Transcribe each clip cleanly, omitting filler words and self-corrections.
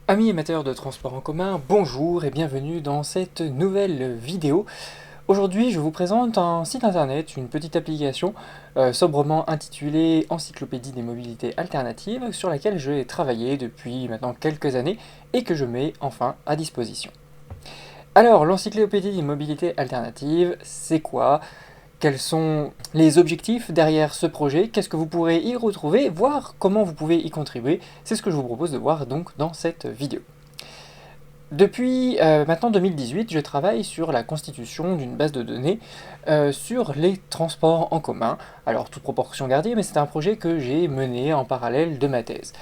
Amis amateurs de transport en commun, bonjour et bienvenue dans cette nouvelle vidéo. Aujourd'hui, je vous présente un site internet, une petite application sobrement intitulée Encyclopédie des mobilités alternatives, sur laquelle j'ai travaillé depuis maintenant quelques années et que je mets enfin à disposition. Alors, l'Encyclopédie des mobilités alternatives, c'est quoi? Quels sont les objectifs derrière ce projet? Qu'est-ce que vous pourrez y retrouver? Voir comment vous pouvez y contribuer. C'est ce que je vous propose de voir donc dans cette vidéo. Depuis maintenant 2018, je travaille sur la constitution d'une base de données sur les transports en commun. Alors, toute proportion gardée, mais c'est un projet que j'ai mené en parallèle de ma thèse.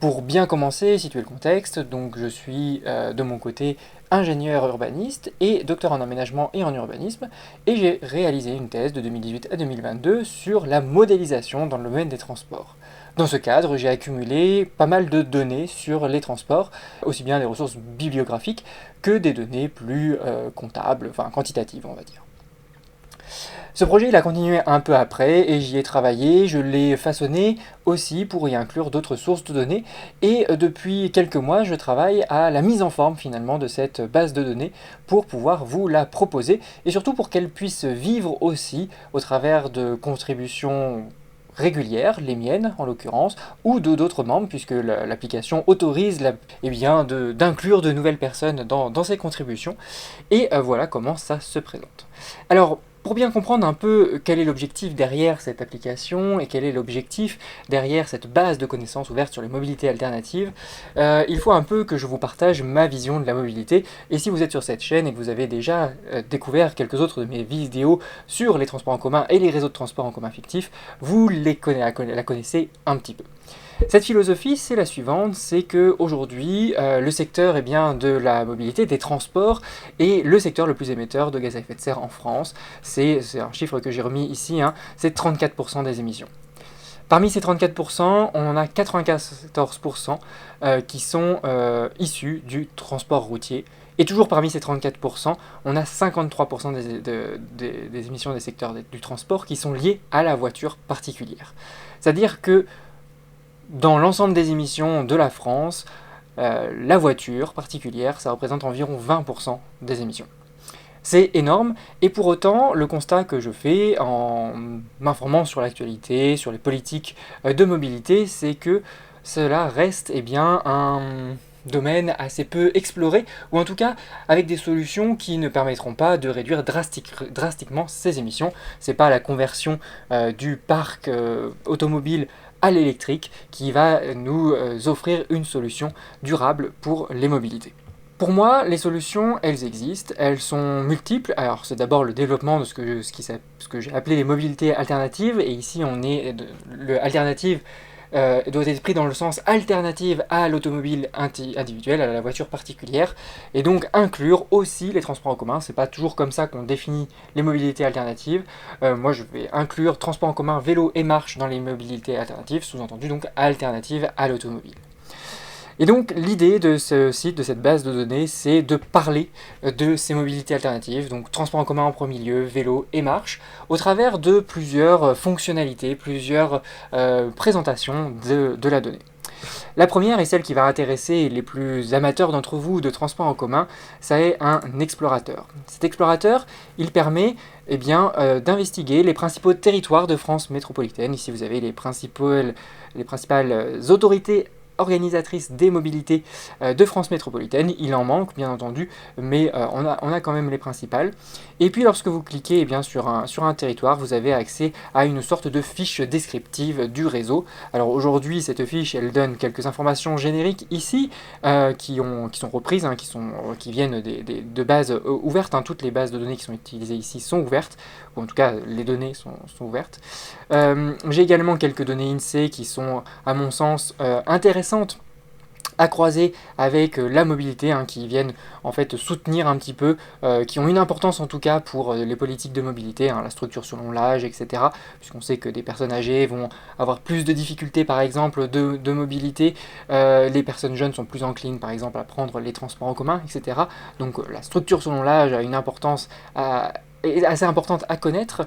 Pour bien commencer, situer le contexte, donc je suis de mon côté ingénieur urbaniste et docteur en aménagement et en urbanisme, et j'ai réalisé une thèse de 2018 à 2022 sur la modélisation dans le domaine des transports. Dans ce cadre, j'ai accumulé pas mal de données sur les transports, aussi bien des ressources bibliographiques que des données plus comptables, enfin quantitatives on va dire. Ce projet il a continué un peu après et j'y ai travaillé, je l'ai façonné aussi pour y inclure d'autres sources de données et depuis quelques mois je travaille à la mise en forme finalement de cette base de données pour pouvoir vous la proposer et surtout pour qu'elle puisse vivre aussi au travers de contributions régulières, les miennes en l'occurrence, ou de d'autres membres, puisque l'application autorise d'inclure de nouvelles personnes dans ces contributions. Et voilà comment ça se présente. Alors, pour bien comprendre un peu quel est l'objectif derrière cette application et quel est l'objectif derrière cette base de connaissances ouverte sur les mobilités alternatives, il faut un peu que je vous partage ma vision de la mobilité. Et si vous êtes sur cette chaîne et que vous avez déjà découvert quelques autres de mes vidéos sur les transports en commun et les réseaux de transports en commun fictifs, vous la connaissez un petit peu. Cette philosophie, c'est la suivante, c'est que aujourd'hui, le secteur de la mobilité, des transports, est le secteur le plus émetteur de gaz à effet de serre en France. C'est un chiffre que j'ai remis ici, hein, c'est 34% des émissions. Parmi ces 34%, on a 94% qui sont issus du transport routier. Et toujours parmi ces 34%, on a 53% des émissions des secteurs du transport qui sont liées à la voiture particulière. C'est-à-dire que dans l'ensemble des émissions de la France, la voiture particulière, ça représente environ 20% des émissions. C'est énorme, et pour autant, le constat que je fais en m'informant sur l'actualité, sur les politiques de mobilité, c'est que cela reste un domaine assez peu exploré, ou en tout cas avec des solutions qui ne permettront pas de réduire drastiquement ces émissions. C'est pas la conversion du parc automobile à l'électrique qui va nous offrir une solution durable pour les mobilités. Pour moi, les solutions, elles existent, elles sont multiples. Alors, c'est d'abord le développement de ce que j'ai appelé les mobilités alternatives, et ici, alternative doit être pris dans le sens alternative à l'automobile individuelle, à la voiture particulière, et donc inclure aussi les transports en commun. C'est pas toujours comme ça qu'on définit les mobilités alternatives. Moi, je vais inclure transports en commun, vélo et marche dans les mobilités alternatives, sous-entendu donc alternatives à l'automobile. Et donc l'idée de ce site, de cette base de données, c'est de parler de ces mobilités alternatives, donc transport en commun en premier lieu, vélo et marche, au travers de plusieurs fonctionnalités, plusieurs présentations de la donnée. La première est celle qui va intéresser les plus amateurs d'entre vous de transport en commun, ça est un explorateur. Cet explorateur, il permet d'investiguer les principaux territoires de France métropolitaine. Ici vous avez les principales autorités organisatrice des mobilités de France métropolitaine. Il en manque bien entendu, mais on a quand même les principales. Et puis lorsque vous cliquez sur un territoire, vous avez accès à une sorte de fiche descriptive du réseau. Alors aujourd'hui, cette fiche, elle donne quelques informations génériques ici, qui sont reprises, hein, qui viennent de bases ouvertes. Hein. Toutes les bases de données qui sont utilisées ici sont ouvertes, ou en tout cas les données sont ouvertes. J'ai également quelques données INSEE qui sont, à mon sens, intéressantes à croiser avec la mobilité, hein, qui viennent en fait soutenir un petit peu, qui ont une importance en tout cas pour les politiques de mobilité, hein, la structure selon l'âge, etc. Puisqu'on sait que des personnes âgées vont avoir plus de difficultés par exemple de mobilité, les personnes jeunes sont plus enclines par exemple à prendre les transports en commun, etc. Donc la structure selon l'âge a une importance est assez importante à connaître.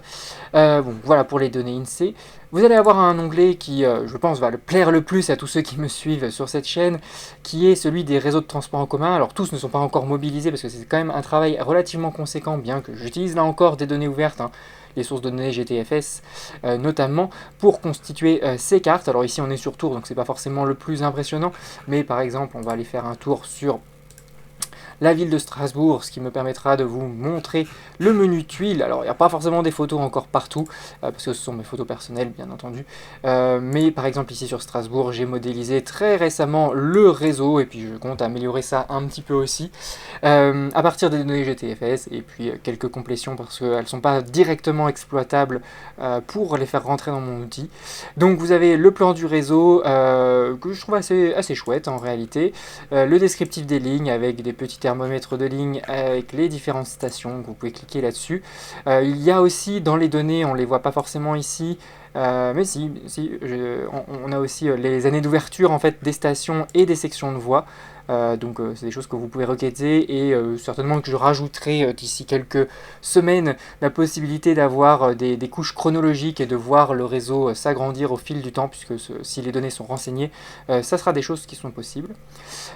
Bon, voilà pour les données INSEE. Vous allez avoir un onglet qui, je pense, va plaire le plus à tous ceux qui me suivent sur cette chaîne, qui est celui des réseaux de transport en commun. Alors tous ne sont pas encore mobilisés parce que c'est quand même un travail relativement conséquent, bien que j'utilise là encore des données ouvertes, hein, les sources de données GTFS notamment, pour constituer ces cartes. Alors ici on est sur Tours, donc c'est pas forcément le plus impressionnant, mais par exemple on va aller faire un tour sur la ville de Strasbourg, ce qui me permettra de vous montrer le menu tuiles. Alors il n'y a pas forcément des photos encore partout, parce que ce sont mes photos personnelles bien entendu, mais par exemple ici sur Strasbourg, j'ai modélisé très récemment le réseau, et puis je compte améliorer ça un petit peu aussi, à partir des données GTFS, et puis quelques complétions, parce qu'elles ne sont pas directement exploitables pour les faire rentrer dans mon outil. Donc vous avez le plan du réseau, que je trouve assez chouette en réalité, le descriptif des lignes avec des petits thermomètres de ligne avec les différentes stations, vous pouvez cliquer là-dessus. Il y a aussi dans les données, on ne les voit pas forcément ici, mais si, on a aussi les années d'ouverture en fait, des stations et des sections de voies. Donc c'est des choses que vous pouvez requêter, et certainement que je rajouterai d'ici quelques semaines la possibilité d'avoir des couches chronologiques et de voir le réseau s'agrandir au fil du temps, puisque si les données sont renseignées, ça sera des choses qui sont possibles.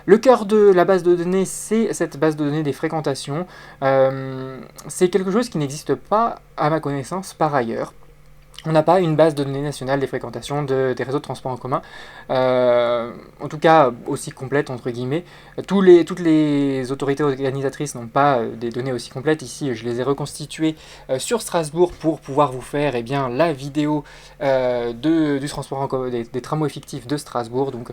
Le cœur de la base de données, c'est cette base de données des fréquentations. C'est quelque chose qui n'existe pas à ma connaissance par ailleurs. On n'a pas une base de données nationale des fréquentations des réseaux de transport en commun, en tout cas aussi complète entre guillemets. Toutes les autorités organisatrices n'ont pas des données aussi complètes. Ici, je les ai reconstituées sur Strasbourg pour pouvoir vous faire la vidéo du transport en commun, des tramways fictifs de Strasbourg. Donc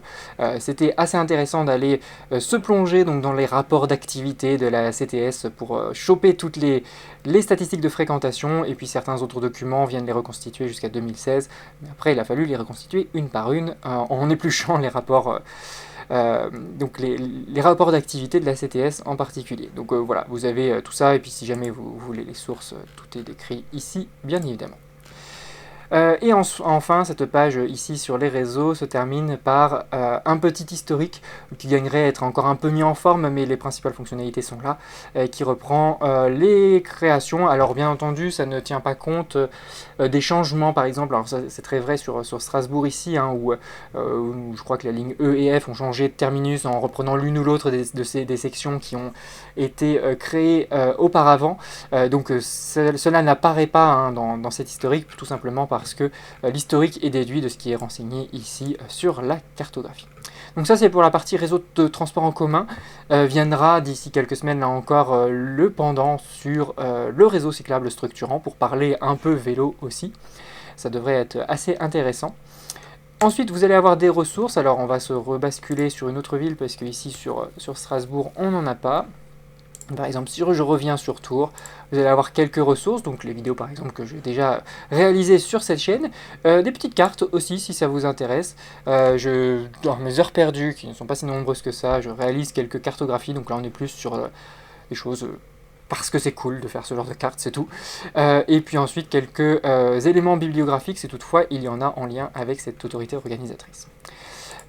c'était assez intéressant d'aller se plonger donc, dans les rapports d'activité de la CTS pour choper toutes les statistiques de fréquentation, et puis certains autres documents viennent les reconstituer jusqu'à 2016, mais après il a fallu les reconstituer une par une en épluchant les rapports, donc les rapports d'activité de la CTS en particulier. Donc voilà, vous avez tout ça, et puis si jamais vous voulez les sources, tout est décrit ici, bien évidemment. Et enfin, cette page ici sur les réseaux se termine par un petit historique qui gagnerait à être encore un peu mis en forme, mais les principales fonctionnalités sont là, qui reprend les créations. Alors bien entendu, ça ne tient pas compte des changements, par exemple. Alors c'est très vrai sur Strasbourg ici, hein, où je crois que la ligne E et F ont changé de terminus en reprenant l'une ou l'autre des sections qui ont été créées auparavant. Donc cela n'apparaît pas hein, dans cet historique, tout simplement parce que l'historique est déduit de ce qui est renseigné ici sur la cartographie. Donc ça c'est pour la partie réseau de transport en commun. Viendra d'ici quelques semaines là encore le pendant sur le réseau cyclable structurant, pour parler un peu vélo aussi. Ça devrait être assez intéressant. Ensuite, vous allez avoir des ressources. Alors on va se rebasculer sur une autre ville, parce que ici sur Strasbourg on n'en a pas. Par exemple, si je reviens sur Tours, vous allez avoir quelques ressources, donc les vidéos par exemple que j'ai déjà réalisées sur cette chaîne, des petites cartes aussi si ça vous intéresse. Dans mes heures perdues, qui ne sont pas si nombreuses que ça, je réalise quelques cartographies, donc là on est plus sur des choses parce que c'est cool de faire ce genre de cartes, c'est tout. Et puis ensuite quelques éléments bibliographiques, si toutefois il y en a en lien avec cette autorité organisatrice.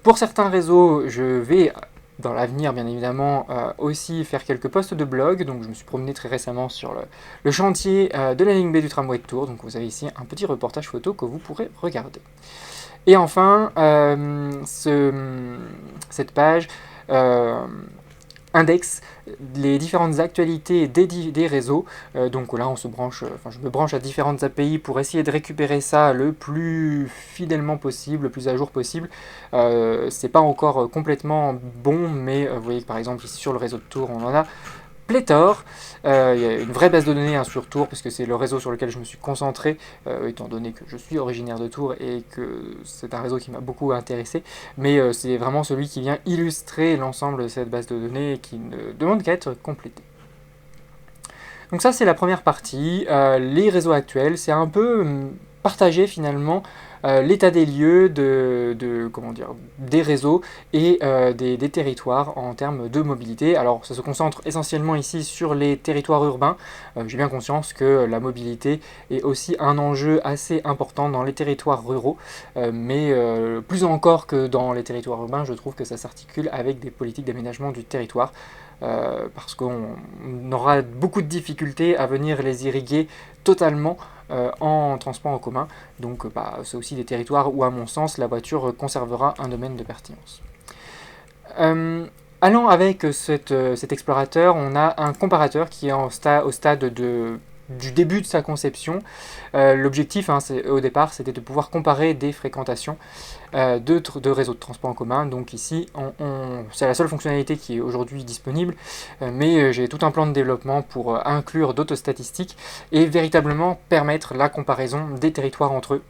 Pour certains réseaux, je vais dans l'avenir bien évidemment aussi faire quelques posts de blog. Donc je me suis promené très récemment sur le chantier de la ligne B du tramway de Tours, donc vous avez ici un petit reportage photo que vous pourrez regarder. Et enfin cette page indexe les différentes actualités des réseaux. Donc là je me branche à différentes API pour essayer de récupérer ça le plus fidèlement possible, le plus à jour possible. C'est pas encore complètement bon, mais vous voyez que par exemple ici sur le réseau de Tours on en a pléthore. Il y a une vraie base de données sur Tours, parce que c'est le réseau sur lequel je me suis concentré, étant donné que je suis originaire de Tours et que c'est un réseau qui m'a beaucoup intéressé. Mais c'est vraiment celui qui vient illustrer l'ensemble de cette base de données et qui ne demande qu'à être complété. Donc ça c'est la première partie. Les réseaux actuels, c'est un peu partagé finalement l'état des lieux comment dire, des réseaux et des territoires en termes de mobilité. Alors ça se concentre essentiellement ici sur les territoires urbains. J'ai bien conscience que la mobilité est aussi un enjeu assez important dans les territoires ruraux, mais plus encore que dans les territoires urbains, je trouve que ça s'articule avec des politiques d'aménagement du territoire. Parce qu'on aura beaucoup de difficultés à venir les irriguer totalement en transport en commun. Donc c'est aussi des territoires où, à mon sens, la voiture conservera un domaine de pertinence. Allant avec cet explorateur, on a un comparateur qui est au stade du début de sa conception. L'objectif au départ, c'était de pouvoir comparer des fréquentations de réseaux de transport en commun. Donc ici, c'est la seule fonctionnalité qui est aujourd'hui disponible, mais j'ai tout un plan de développement pour inclure d'autres statistiques et véritablement permettre la comparaison des territoires entre eux.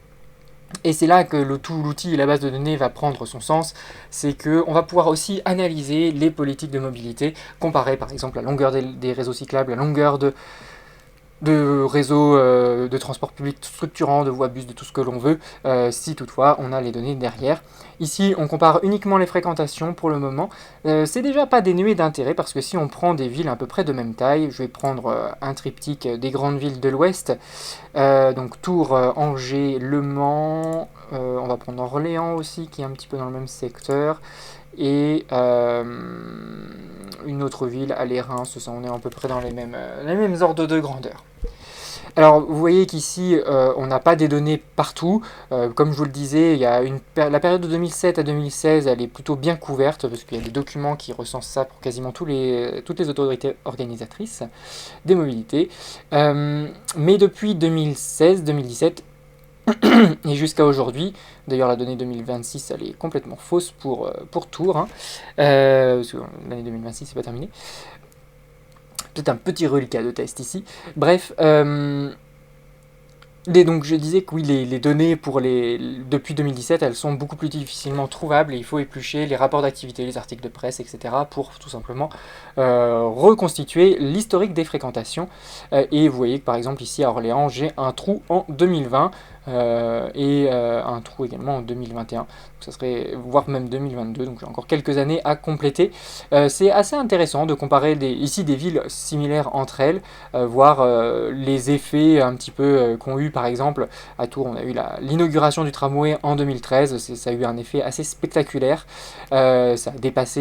Et c'est là que l'outil et la base de données va prendre son sens, c'est qu'on va pouvoir aussi analyser les politiques de mobilité, comparer par exemple la longueur des réseaux cyclables, la longueur de réseaux de transport public structurants, de voies bus, de tout ce que l'on veut, si toutefois on a les données derrière. Ici, on compare uniquement les fréquentations pour le moment. C'est déjà pas dénué d'intérêt parce que si on prend des villes à peu près de même taille, je vais prendre un triptyque des grandes villes de l'Ouest, donc Tours, Angers, Le Mans, on va prendre Orléans aussi qui est un petit peu dans le même secteur, et une autre ville, les Reims, on est à peu près dans les mêmes ordres de grandeur. Alors vous voyez qu'ici on n'a pas des données partout, comme je vous le disais, il y a la période de 2007 à 2016 elle est plutôt bien couverte parce qu'il y a des documents qui recensent ça pour quasiment toutes les autorités organisatrices des mobilités, mais depuis 2016-2017 et jusqu'à aujourd'hui, d'ailleurs la donnée 2026 elle est complètement fausse pour Tours, parce que l'année 2026 c'est pas terminé. Peut-être un petit reliquat de test ici. Bref, donc je disais que oui, les données depuis 2017, elles sont beaucoup plus difficilement trouvables et il faut éplucher les rapports d'activité, les articles de presse, etc. pour tout simplement reconstituer l'historique des fréquentations. Et vous voyez que par exemple ici à Orléans, j'ai un trou en 2020 et un trou également en 2021. Donc ça serait, voire même 2022, donc j'ai encore quelques années à compléter. C'est assez intéressant de comparer ici des villes similaires entre elles, voir les effets un petit peu qu'ont eu par exemple à Tours. On a eu l'inauguration du tramway en 2013, ça a eu un effet assez spectaculaire. Ça dépasse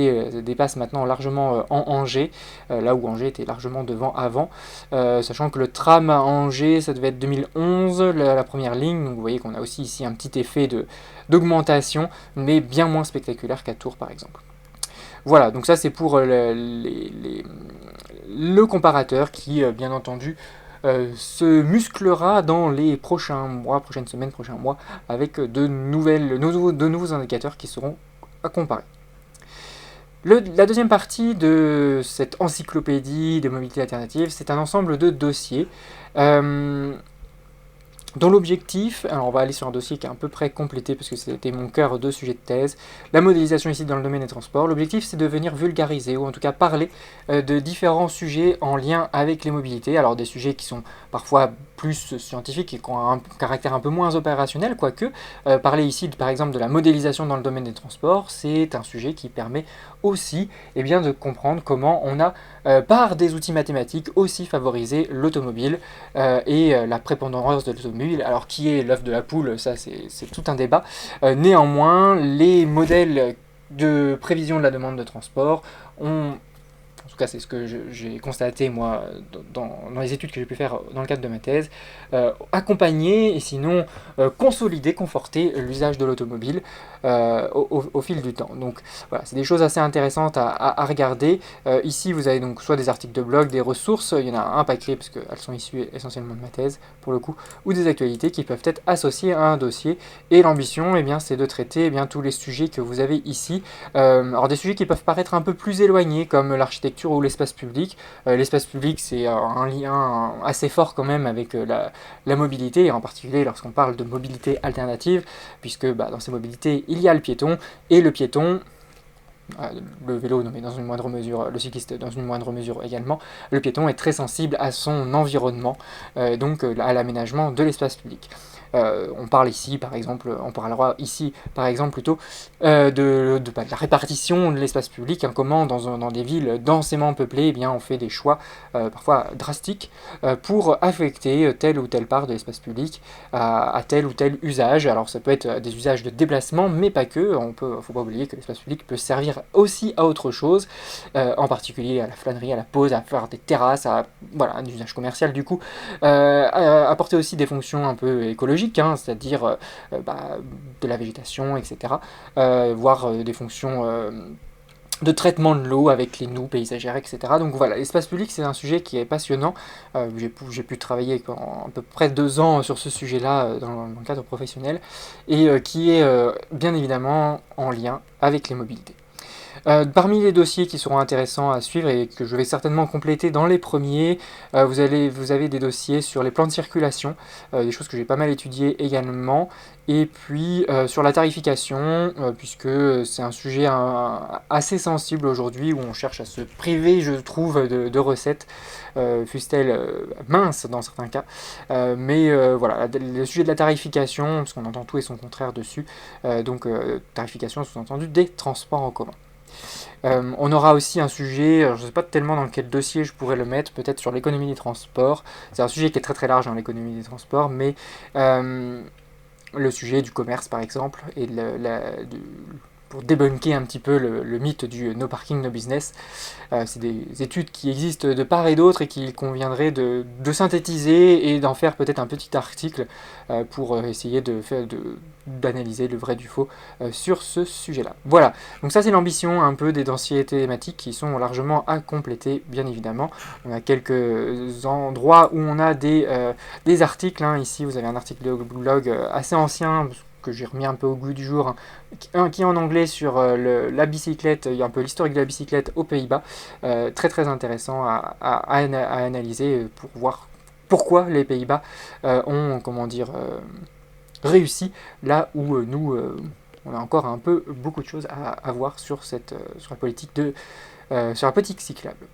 maintenant largement en Angers, là où Angers était largement devant avant, sachant que le tram à Angers, ça devait être 2011, la première ligne. Donc vous voyez qu'on a aussi ici un petit effet d'augmentation, mais bien moins spectaculaire qu'à Tours par exemple. Voilà, donc ça c'est pour le comparateur qui, bien entendu, se musclera dans les prochaines semaines, prochains mois, avec de nouveaux indicateurs qui seront à comparer. La deuxième partie de cette encyclopédie des mobilités alternatives, c'est un ensemble de dossiers dont l'objectif, alors on va aller sur un dossier qui est à peu près complété parce que c'était mon cœur de sujet de thèse, la modélisation ici dans le domaine des transports. L'objectif c'est de venir vulgariser ou en tout cas parler de différents sujets en lien avec les mobilités, alors des sujets qui sont parfois plus scientifiques et qui ont un caractère un peu moins opérationnel, quoique parler ici par exemple de la modélisation dans le domaine des transports, c'est un sujet qui permet aussi de comprendre comment on a par des outils mathématiques aussi favorisé l'automobile et la prépondérance de l'automobile. Alors qui est l'œuf de la poule, ça c'est tout un débat. Néanmoins, les modèles de prévision de la demande de transport ont, en tout cas c'est ce que j'ai constaté moi dans les études que j'ai pu faire dans le cadre de ma thèse, accompagner et sinon consolider, conforter l'usage de l'automobile au fil du temps. Donc voilà, c'est des choses assez intéressantes à regarder. Ici vous avez donc soit des articles de blog, des ressources, il y en a un paquet parce qu'elles sont issues essentiellement de ma thèse pour le coup, ou des actualités qui peuvent être associées à un dossier. Et l'ambition c'est de traiter tous les sujets que vous avez ici. Alors des sujets qui peuvent paraître un peu plus éloignés comme l'architecture ou l'espace public. L'espace public c'est un lien assez fort quand même avec la mobilité, et en particulier lorsqu'on parle de mobilité alternative, puisque dans ces mobilités il y a le piéton, et le piéton, le vélo mais dans une moindre mesure, le cycliste dans une moindre mesure également, le piéton est très sensible à son environnement, donc à l'aménagement de l'espace public. On parle ici, par exemple, on parlera ici, par exemple, plutôt de la répartition de l'espace public, hein, comment dans des villes densément peuplées, eh bien, on fait des choix parfois drastiques pour affecter telle ou telle part de l'espace public à tel ou tel usage. Alors ça peut être des usages de déplacement, mais pas que. Faut pas oublier que l'espace public peut servir aussi à autre chose, en particulier à la flânerie, à la pause, à faire des terrasses, voilà, un usage commercial du coup, apporter aussi des fonctions un peu écologiques, hein, c'est-à-dire de la végétation, etc. Voire des fonctions de traitement de l'eau avec les noues paysagères, etc. Donc voilà, l'espace public, c'est un sujet qui est passionnant. J'ai pu travailler à peu près 2 ans sur ce sujet-là dans le cadre professionnel, et qui est bien évidemment en lien avec les mobilités. Parmi les dossiers qui seront intéressants à suivre et que je vais certainement compléter dans les premiers, vous avez des dossiers sur les plans de circulation, des choses que j'ai pas mal étudiées également, et puis sur la tarification, puisque c'est un sujet assez sensible aujourd'hui, où on cherche à se priver, je trouve, de recettes, fussent-elles minces dans certains cas. Voilà, le sujet de la tarification, parce qu'on entend tout et son contraire dessus, tarification sous-entendu des transports en commun. On aura aussi un sujet, je ne sais pas tellement dans quel dossier je pourrais le mettre, peut-être sur l'économie des transports. C'est un sujet qui est très très large dans l'économie des transports, mais le sujet du commerce par exemple, et pour débunker un petit peu le mythe du no parking, no business. C'est des études qui existent de part et d'autre et qu'il conviendrait de synthétiser et d'en faire peut-être un petit article pour essayer d'analyser le vrai du faux sur ce sujet-là. Voilà, donc ça c'est l'ambition un peu des dossiers thématiques qui sont largement à compléter, bien évidemment. On a quelques endroits où on a des articles, hein. Ici vous avez un article de blog assez ancien, que j'ai remis un peu au goût du jour, hein, qui est en anglais sur la bicyclette, il y a un peu l'historique de la bicyclette aux Pays-Bas, très très intéressant à analyser pour voir pourquoi les Pays-Bas ont, comment dire, réussi là où nous, on a encore un peu beaucoup de choses à voir sur la politique sur la politique cyclable.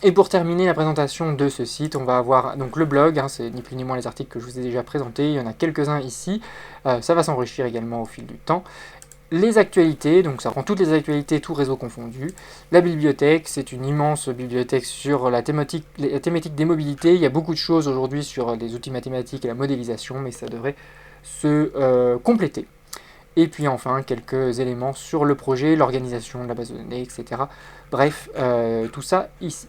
Et pour terminer la présentation de ce site, on va avoir donc le blog, hein, c'est ni plus ni moins les articles que je vous ai déjà présentés, il y en a quelques-uns ici, ça va s'enrichir également au fil du temps. Les actualités, donc ça prend toutes les actualités, tout réseau confondu. La bibliothèque, c'est une immense bibliothèque sur la thématique des mobilités. Il y a beaucoup de choses aujourd'hui sur les outils mathématiques et la modélisation, mais ça devrait se compléter. Et puis enfin, quelques éléments sur le projet, l'organisation de la base de données, etc. Bref, tout ça ici.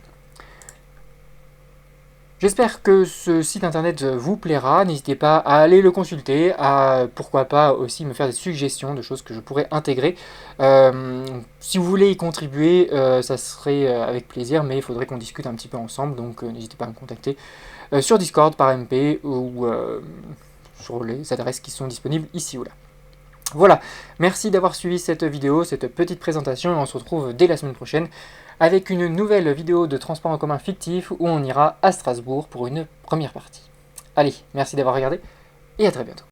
J'espère que ce site internet vous plaira, n'hésitez pas à aller le consulter, à pourquoi pas aussi me faire des suggestions de choses que je pourrais intégrer. Si vous voulez y contribuer, ça serait avec plaisir, mais il faudrait qu'on discute un petit peu ensemble, donc n'hésitez pas à me contacter sur Discord, par MP, ou sur les adresses qui sont disponibles ici ou là. Voilà, merci d'avoir suivi cette vidéo, cette petite présentation, et on se retrouve dès la semaine prochaine avec une nouvelle vidéo de transport en commun fictif où on ira à Strasbourg pour une première partie. Allez, merci d'avoir regardé et à très bientôt.